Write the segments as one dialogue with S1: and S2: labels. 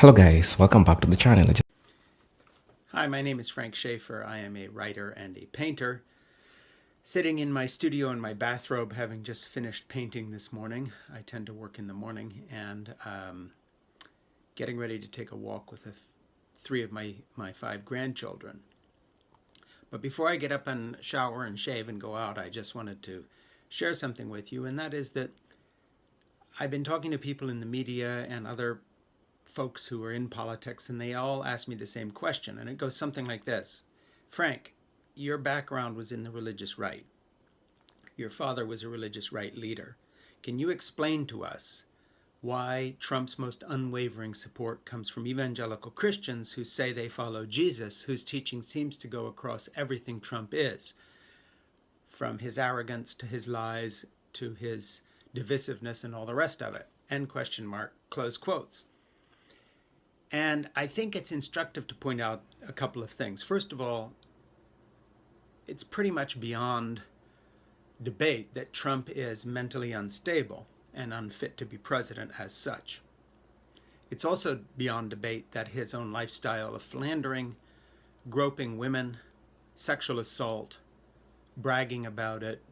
S1: Hello guys, welcome back to the channel.
S2: Hi, my name is Frank Schaefer. I am a writer and a painter. Sitting in my studio in my bathrobe, having just finished painting this morning. I tend to work in the morning, and getting ready to take a walk with three of my five grandchildren. But before I get up and shower and shave and go out, I just wanted to share something with you, and that is that I've been talking to people in the media and other folks who are in politics, and they all ask me the same question, and it goes something like this. Frank, your background was in the religious right. Your father was a religious right leader. Can you explain to us why Trump's most unwavering support comes from evangelical Christians who say they follow Jesus, whose teaching seems to go across everything Trump is, from his arrogance to his lies to his divisiveness and all the rest of it? End question mark, close quotes. And I think it's instructive to point out a couple of things. First of all, it's pretty much beyond debate that Trump is mentally unstable and unfit to be president as such. It's also beyond debate that his own lifestyle of philandering, groping women, sexual assault, bragging about it,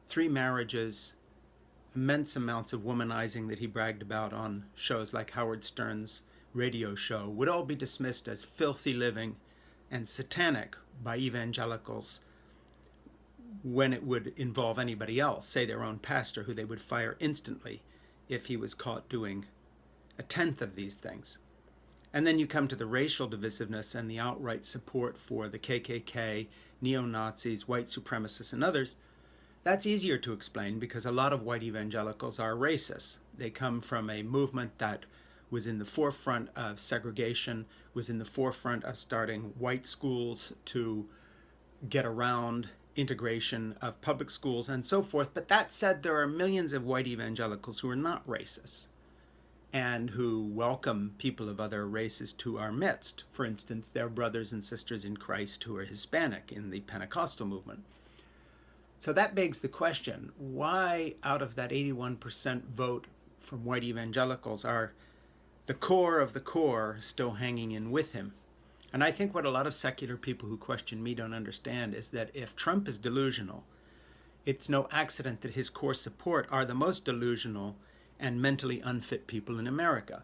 S2: 3 marriages, immense amounts of womanizing that he bragged about on shows like Howard Stern's radio show would all be dismissed as filthy living and satanic by evangelicals when it would involve anybody else, say their own pastor, who they would fire instantly if he was caught doing 1/10 of these things. And then you come to the racial divisiveness and the outright support for the KKK, neo-Nazis, white supremacists, and others. That's easier to explain because a lot of white evangelicals are racist. They come from a movement that was in the forefront of segregation, was in the forefront of starting white schools to get around integration of public schools and so forth. But that said, there are millions of white evangelicals who are not racist and who welcome people of other races to our midst. For instance, their brothers and sisters in Christ who are Hispanic in the Pentecostal movement. So that begs the question, why out of that 81% vote from white evangelicals are the core of the core still hanging in with him? And I think what a lot of secular people who question me don't understand is that if Trump is delusional, it's no accident that his core support are the most delusional and mentally unfit people in America.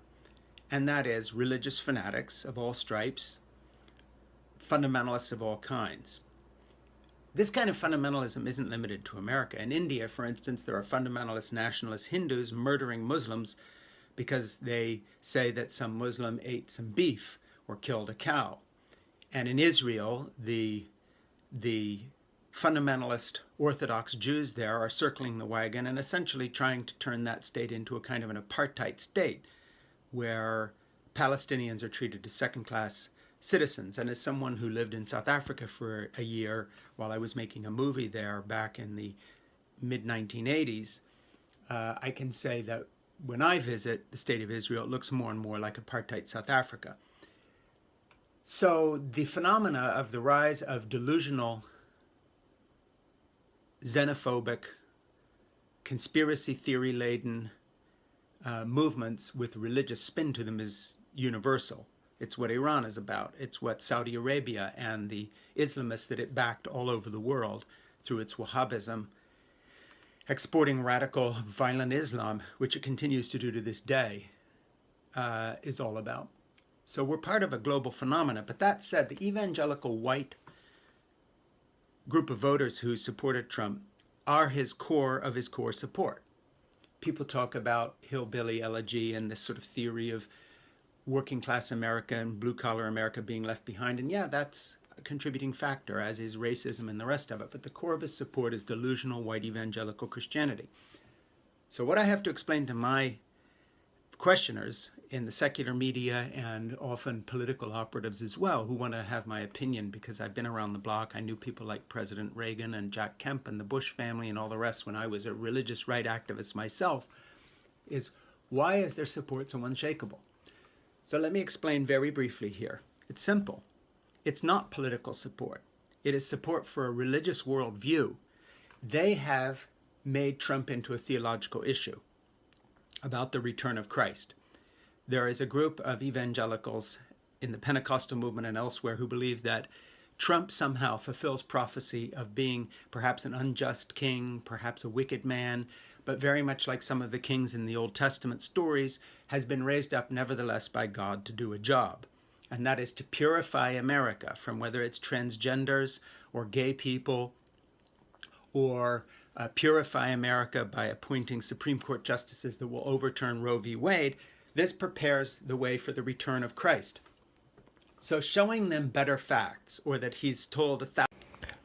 S2: And that is religious fanatics of all stripes, fundamentalists of all kinds. This kind of fundamentalism isn't limited to America. In India, for instance, there are fundamentalist nationalist Hindus murdering Muslims because they say that some Muslim ate some beef or killed a cow. And in Israel, the fundamentalist Orthodox Jews there are circling the wagon and essentially trying to turn that state into a kind of an apartheid state where Palestinians are treated as second-class citizens. And as someone who lived in South Africa for a year while I was making a movie there back in the mid-1980s, I can say that when I visit the state of Israel, it looks more and more like apartheid South Africa. So the phenomena of the rise of delusional, xenophobic, conspiracy theory-laden movements with religious spin to them is universal. It's what Iran is about. It's what Saudi Arabia and the Islamists that it backed all over the world through its Wahhabism, exporting radical, violent Islam, which it continues to do to this day, is all about. So we're part of a global phenomenon. But that said, the evangelical white group of voters who supported Trump are his core of his core support. People talk about hillbilly elegy and this sort of theory of working class America and blue collar America being left behind. And yeah, that's a contributing factor, as is racism and the rest of it. But the core of his support is delusional white evangelical Christianity. So what I have to explain to my questioners in the secular media and often political operatives as well who want to have my opinion because I've been around the block. I knew people like President Reagan and Jack Kemp and the Bush family and all the rest when I was a religious right activist myself, is why is their support so unshakable? So let me explain very briefly here. It's simple. It's not political support. It is support for a religious worldview. They have made Trump into a theological issue about the return of Christ. There is a group of evangelicals in the Pentecostal movement and elsewhere who believe that Trump somehow fulfills prophecy of being perhaps an unjust king, perhaps a wicked man, but very much like some of the kings in the Old Testament stories, has been raised up nevertheless by God to do a job. And that is to purify America from whether it's transgenders or gay people, or purify America by appointing Supreme Court justices that will overturn Roe v. Wade. This prepares the way for the return of Christ. So showing them better facts, or that he's told 1,000.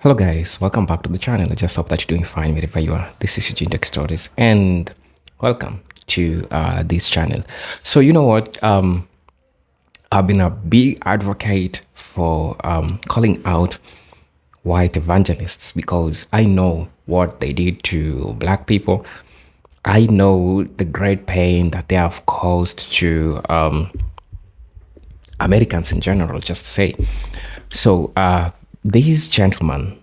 S1: Hello guys, welcome back to the channel. I just hope that you're doing fine wherever you are. This is Eugene Stories and welcome to this channel. So you know what, I've been a big advocate for calling out white evangelists because I know what they did to black people. I know the great pain that they have caused to Americans in general, just to say. So this gentleman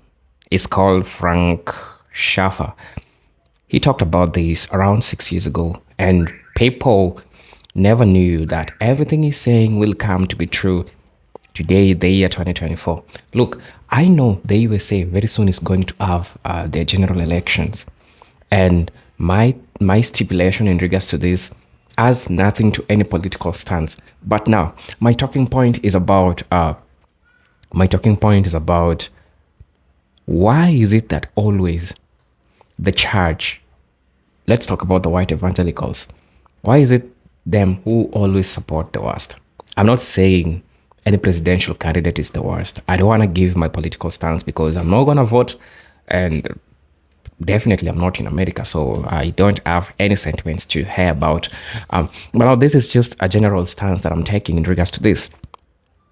S1: is called Frank Schaeffer. He talked about this around 6 years ago, and people never knew that everything he's saying will come to be true today, the year 2024. Look, I know the USA very soon is going to have their general elections, and my stipulation in regards to this has nothing to any political stance. But now my talking point is about why is it that always the church, let's talk about the white evangelicals, why is it them who always support the worst? I'm not saying any presidential candidate is the worst. I don't want to give my political stance because I'm not going to vote, and definitely I'm not in America, so I don't have any sentiments to hear about. But now this is just a general stance that I'm taking in regards to this.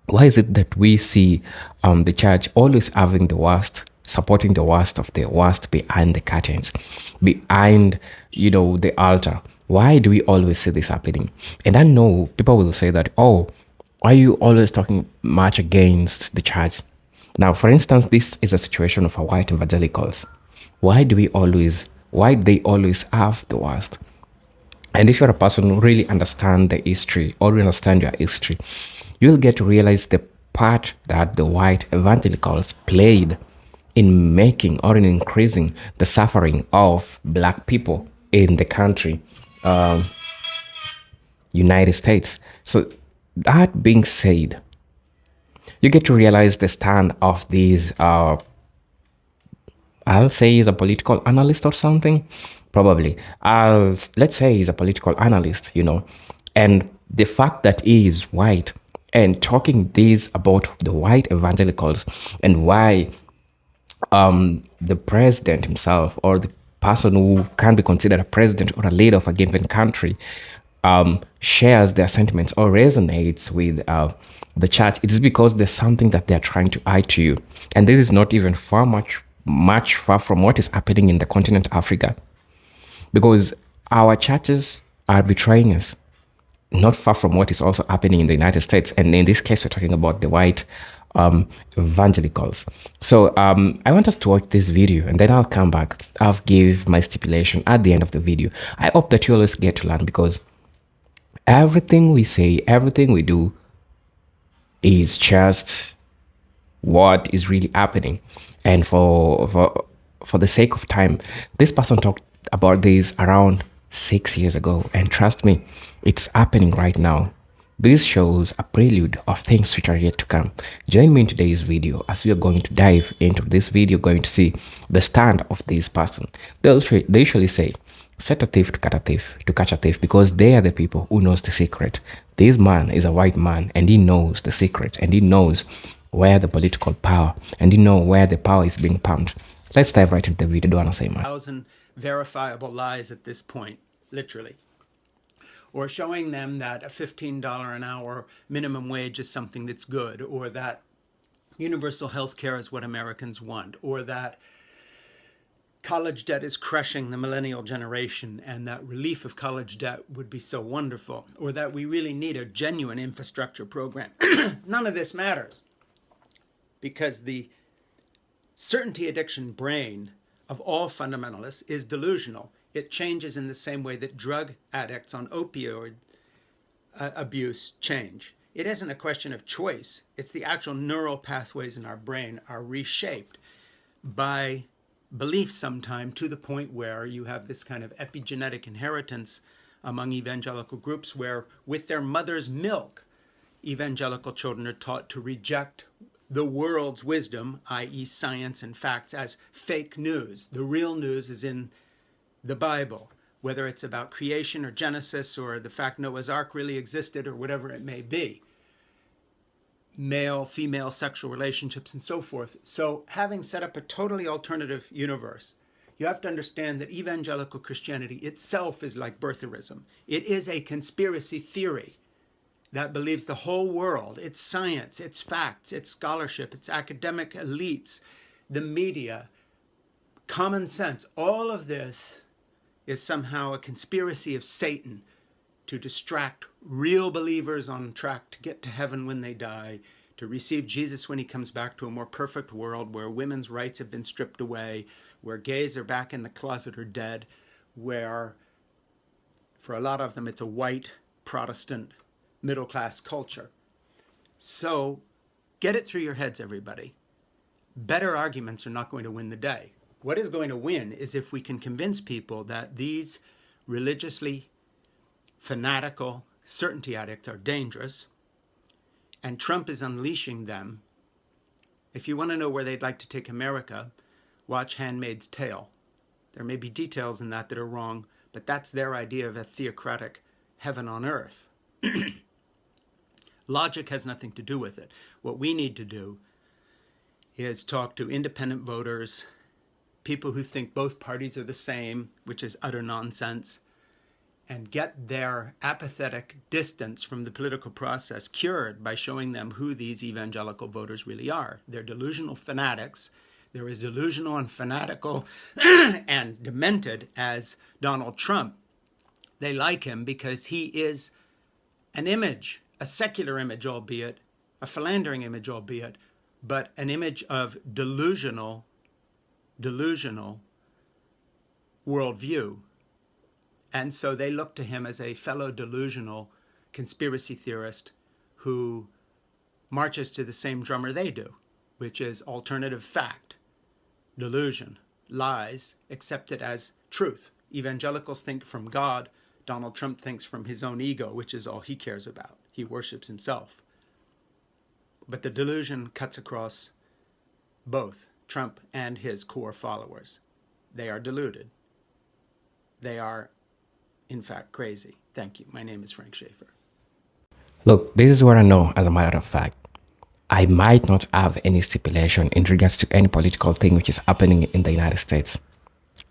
S1: Why is it that we see the church always having the worst, supporting the worst of the worst behind the curtains, behind, the altar? Why do we always see this happening? And I know people will say that, oh, why are you always talking much against the church? Now, for instance, this is a situation of our white evangelicals. Why they always have the worst? And if you're a person who really understand the history or understand your history, you'll get to realize the part that the white evangelicals played in making or in increasing the suffering of black people in the country, United States. So that being said, you get to realize the stand of these I'll say he's a political analyst or something. Probably. Let's say he's a political analyst, And the fact that he is white and talking this about the white evangelicals and why the president himself or the person who can be considered a president or a leader of a given country shares their sentiments or resonates with the church, it is because there's something that they're trying to hide to you. And this is not even much far from what is happening in the continent Africa, because our churches are betraying us, not far from what is also happening in the United States. And in this case, we're talking about the white evangelicals. So I want us to watch this video and then I'll come back. I'll give my stipulation at the end of the video. I hope that you always get to learn, because everything we say, everything we do is just what is really happening. And for the sake of time, this person talked about this around 6 years ago, and trust me, it's happening right now. This shows a prelude of things which are yet to come. Join me in today's video as we are going to dive into this video, going to see the stand of this person. They usually say, set a thief to catch a thief, because they are the people who knows the secret. This man is a white man, and he knows the secret, and he knows where the political power, and he knows where the power is being pumped. Let's dive right into the video. Don't want to say much.
S2: 1,000 verifiable lies at this point, literally. Or showing them that a $15 an hour minimum wage is something that's good, or that universal health care is what Americans want, or that college debt is crushing the millennial generation and that relief of college debt would be so wonderful, or that we really need a genuine infrastructure program. None of this matters, because the certainty addiction brain of all fundamentalists is delusional. It changes in the same way that drug addicts on opioid abuse change. It isn't a question of choice. It's the actual neural pathways in our brain are reshaped by belief sometime, to the point where you have this kind of epigenetic inheritance among evangelical groups where, with their mother's milk, evangelical children are taught to reject the world's wisdom, i.e., science and facts, as fake news. The real news is in the Bible, whether it's about creation or Genesis or the fact Noah's Ark really existed or whatever it may be. Male, female sexual relationships and so forth. So, having set up a totally alternative universe, you have to understand that evangelical Christianity itself is like birtherism. It is a conspiracy theory that believes the whole world, its science, its facts, its scholarship, its academic elites, the media, common sense, all of this is somehow a conspiracy of Satan to distract real believers on track to get to heaven when they die, to receive Jesus when he comes back to a more perfect world where women's rights have been stripped away, where gays are back in the closet or dead, where for a lot of them it's a white Protestant middle-class culture. So get it through your heads, everybody. Better arguments are not going to win the day. What is going to win is if we can convince people that these religiously fanatical certainty addicts are dangerous, and Trump is unleashing them. If you want to know where they'd like to take America, watch Handmaid's Tale. There may be details in that are wrong, but that's their idea of a theocratic heaven on earth. Logic has nothing to do with it. What we need to do is talk to independent voters, people who think both parties are the same, which is utter nonsense, and get their apathetic distance from the political process cured by showing them who these evangelical voters really are. They're delusional fanatics. They're as delusional and fanatical and demented as Donald Trump. They like him because he is an image, a secular image albeit, a philandering image albeit, but an image of delusional worldview. And so they look to him as a fellow delusional conspiracy theorist who marches to the same drummer they do, which is alternative fact, delusion, lies accepted as truth. Evangelicals think from God. Donald Trump thinks from his own ego, which is all he cares about. He worships himself. But the delusion cuts across both Trump and his core followers. They are deluded. They are, in fact, crazy. Thank you. My name is Frank Schaefer.
S1: Look, this is what I know, as a matter of fact. I might not have any stipulation in regards to any political thing which is happening in the United States.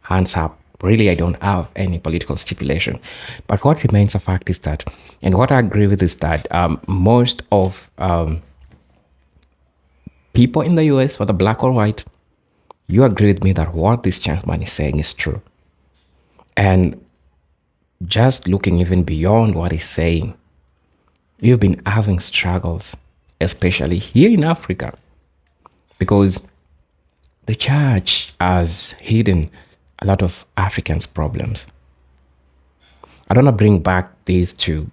S1: Hands up. Really, I don't have any political stipulation. But what remains a fact is that, and what I agree with is that most of people in the US, whether black or white, you agree with me that what this gentleman is saying is true. And just looking even beyond what he's saying, you've been having struggles, especially here in Africa, because the church has hidden a lot of Africans' problems. I don't want to bring back these to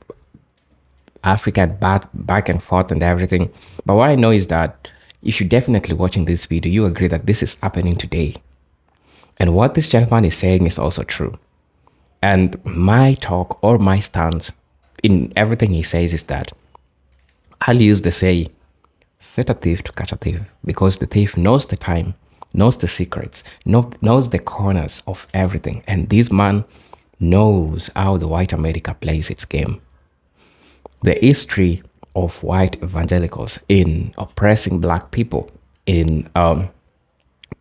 S1: Africa back and forth and everything, but what I know is that if you're definitely watching this video, you agree that this is happening today. And what this gentleman is saying is also true. And my talk or my stance in everything he says is that I'll use the say, set a thief to catch a thief, because the thief knows the time, knows the secrets, knows the corners of everything. And this man knows how the white America plays its game. The history of white evangelicals in oppressing black people, in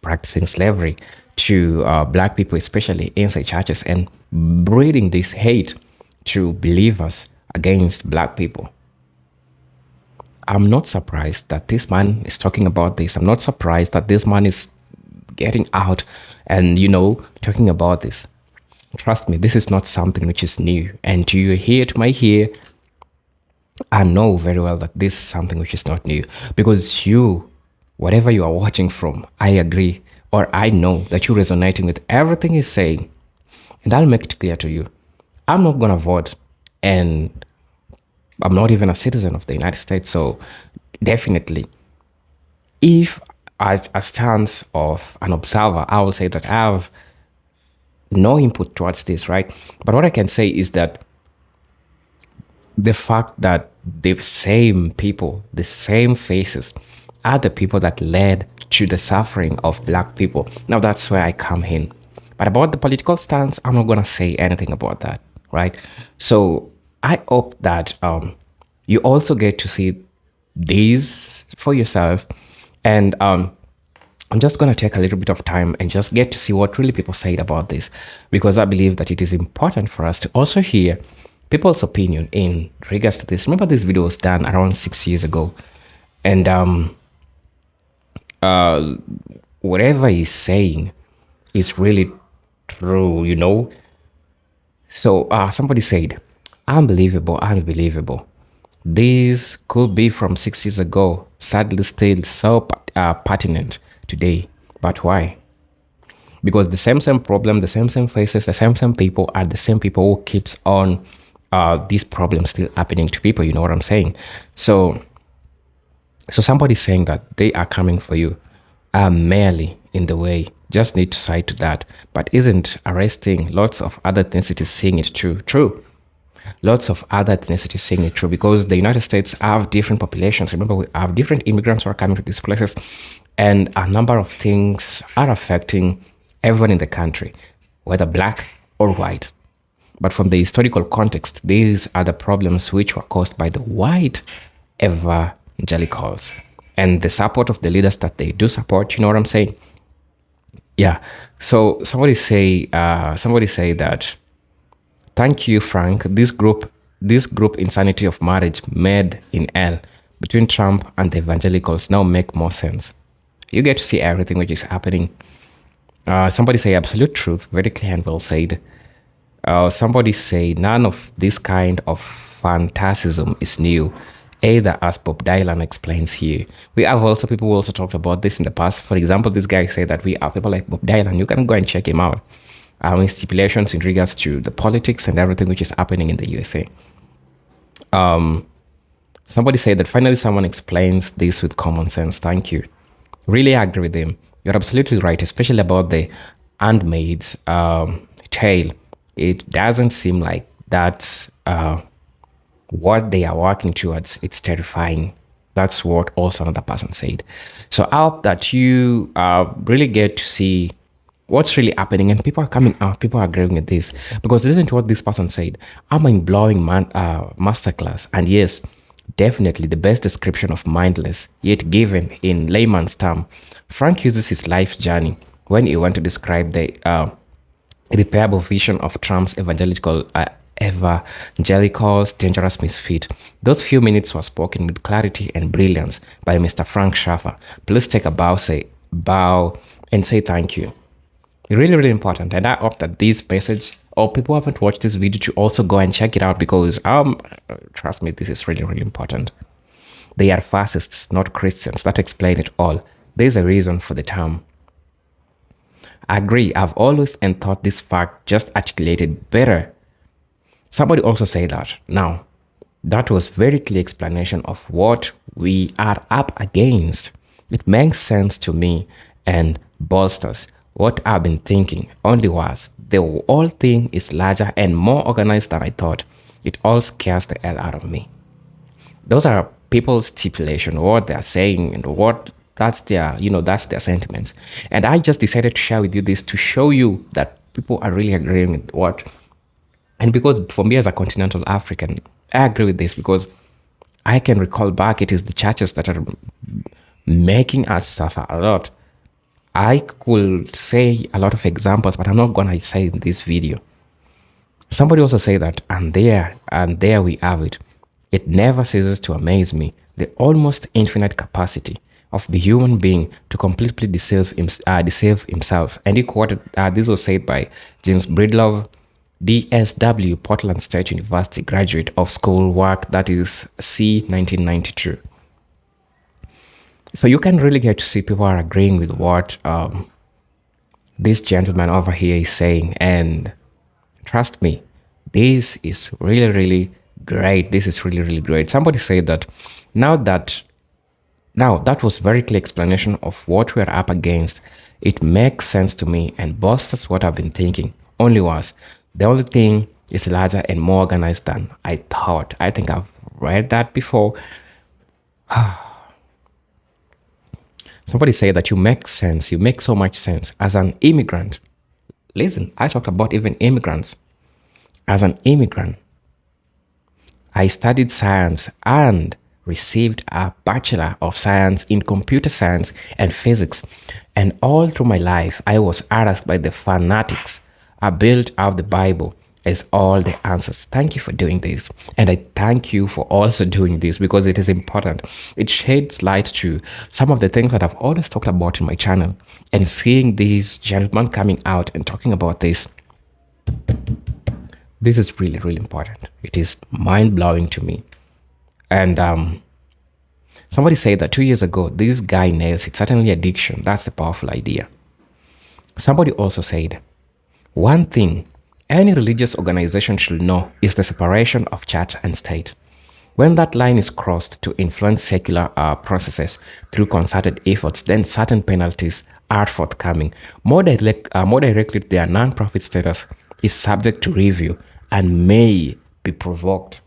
S1: practicing slavery to black people, especially inside churches, and breeding this hate to believers against black people. I'm not surprised that this man is talking about this. I'm not surprised that this man is getting out and, talking about this. Trust me, this is not something which is new. And to your ear, to my ear, I know very well that this is something which is not new, because whatever you are watching from, I agree, or I know that you're resonating with everything he's saying. And I'll make it clear to you, I'm not going to vote and I'm not even a citizen of the United States. So definitely, if as a stance of an observer, I will say that I have no input towards this, right? But what I can say is that the fact that the same people, the same faces, are the people that led to the suffering of black people. Now that's where I come in. But about the political stance, I'm not gonna say anything about that, right? So I hope that you also get to see these for yourself, and I'm just going to take a little bit of time and just get to see what really people said about this, because I believe that it is important for us to also hear people's opinion in regards to this. Remember, this video was done around 6 years ago, and whatever he's saying is really true, you know. So somebody said, unbelievable, unbelievable. This could be from 6 years ago, sadly still so pertinent today. But why? Because the same problem, the same faces, the same people are the same people who keeps on these problems still happening to people. You know what I'm saying? So somebody's saying that they are coming for you, are merely in the way. Just need to side to that, but isn't arresting lots of other ethnicities seeing it true? True. Lots of other ethnicities seeing it true, because the United States have different populations. Remember, we have different immigrants who are coming to these places, and a number of things are affecting everyone in the country, whether black or white. But from the historical context, these are the problems which were caused by the white evangelicals and the support of the leaders that they do support. You know what I'm saying? Yeah. So somebody say that, thank you, Frank. This group insanity of marriage made in L between Trump and the evangelicals now make more sense. You get to see everything which is happening. Somebody say absolute truth, very clear and well said. Somebody say none of this kind of fanaticism is new, either as Bob Dylan explains here. We have also people who also talked about this in the past. For example, this guy said that we are people like Bob Dylan. You can go and check him out. His stipulations in regards to the politics and everything which is happening in the USA. Somebody said that finally someone explains this with common sense. Thank you. Really agree with him. You're absolutely right, especially about the handmaid's tale. It doesn't seem like that's what they are working towards. It's terrifying. That's what also another person said. So I hope that you really get to see what's really happening, and people are coming out, people are agreeing with this, because listen to what this person said. I'm a blowing masterclass, and yes, definitely the best description of mindless, yet given in layman's term. Frank uses his life journey when he wants to describe the repairable vision of Trump's evangelical's dangerous misfit. Those few minutes were spoken with clarity and brilliance by Mr. Frank Schaffer. Please take a bow and say thank you. Really, really important. And I hope that this message, or people who haven't watched this video, to also go and check it out, because trust me, this is really, really important. They are fascists, not Christians. That explains it all. There's a reason for the term. I agree. I've always and thought this fact just articulated better. Somebody also said that. Now, that was very clear explanation of what we are up against. It makes sense to me and bolsters what I've been thinking. Only was the whole thing is larger and more organized than I thought. It all scares the hell out of me. Those are people's stipulation, what they're saying, and what that's their sentiments. And I just decided to share with you this to show you that people are really agreeing with what. And because for me as a continental African, I agree with this, because I can recall back, it is the churches that are making us suffer a lot. I could say a lot of examples, but I'm not going to say in this video. Somebody also say that, and there we have it. It never ceases to amaze me, the almost infinite capacity of the human being to completely deceive himself. And he quoted, this was said by James Breedlove, DSW, Portland State University graduate of school work, that is C 1992. So you can really get to see people are agreeing with what this gentleman over here is saying. And trust me, this is really, really Great. This is really, really great. Somebody said that now that that was very clear explanation of what we're up against. It makes sense to me and bolsters what I've been thinking. Only was the only thing is larger and more organized than I thought. I think I've read that before. Somebody said that you make sense. You make so much sense as an immigrant. Listen, I talked about even immigrants. As an immigrant, I studied science and received a Bachelor of Science in Computer Science and Physics. And all through my life, I was harassed by the fanatics. I built out the Bible as all the answers. Thank you for doing this. And I thank you for also doing this because it is important. It sheds light to some of the things that I've always talked about in my channel. And seeing these gentlemen coming out and talking about this is really, really important. It is mind blowing to me. And somebody said that 2 years ago, this guy nails it. Certainly, addiction. That's a powerful idea. Somebody also said, one thing any religious organization should know is the separation of church and state. When that line is crossed to influence secular processes through concerted efforts, then certain penalties are forthcoming. More directly, their non-profit status is subject to review and may be provoked.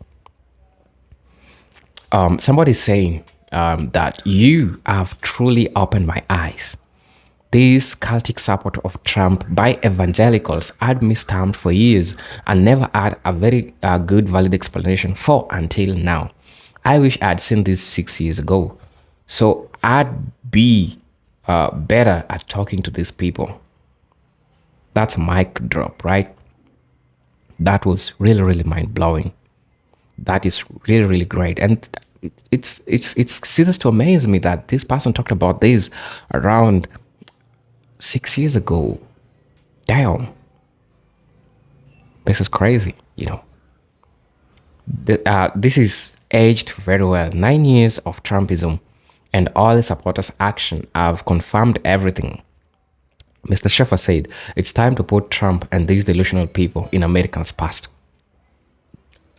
S1: Somebody's saying that you have truly opened my eyes. This cultic support of Trump by evangelicals had me stamped for years and never had a very good, valid explanation for until now. I wish I had seen this 6 years ago. So I'd be better at talking to these people. That's a mic drop, right? That was really, really mind blowing. That is really, really great. And it ceases to amaze me that this person talked about this around 6 years ago. Damn. This is crazy, you know. This is aged very well. 9 years of Trumpism and all the supporters' action have confirmed everything. Mr. Sheffer said, it's time to put Trump and these delusional people in America's past.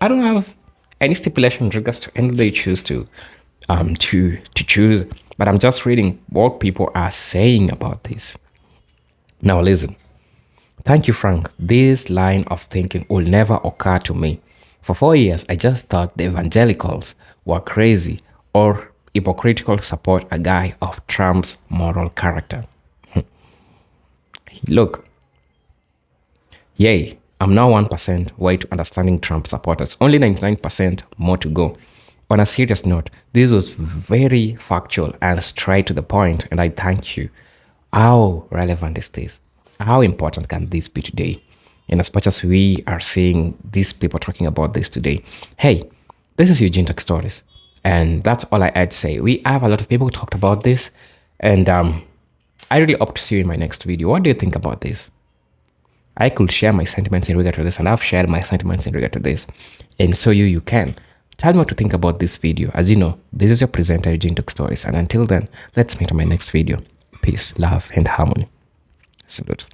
S1: I don't have any stipulation in regards to any they choose to choose, but I'm just reading what people are saying about this. Now listen. Thank you, Frank. This line of thinking will never occur to me. For 4 years, I just thought the evangelicals were crazy or hypocritical support a guy of Trump's moral character. Look, yay, I'm now 1% way to understanding Trump supporters, only 99% more to go. On a serious note, this was very factual and straight to the point, and I thank you. How relevant is this? How important can this be today? And as much as we are seeing these people talking about this today, hey, this is Eugene Tech Stories. And that's all I had to say. We have a lot of people who talked about this, and I really hope to see you in my next video. What do you think about this? I could share my sentiments in regard to this, and I've shared my sentiments in regard to this. And so you can. Tell me what to think about this video. As you know, this is your presenter, Eugene Tech Stories. And until then, let's meet on my next video. Peace, love, and harmony. Salute.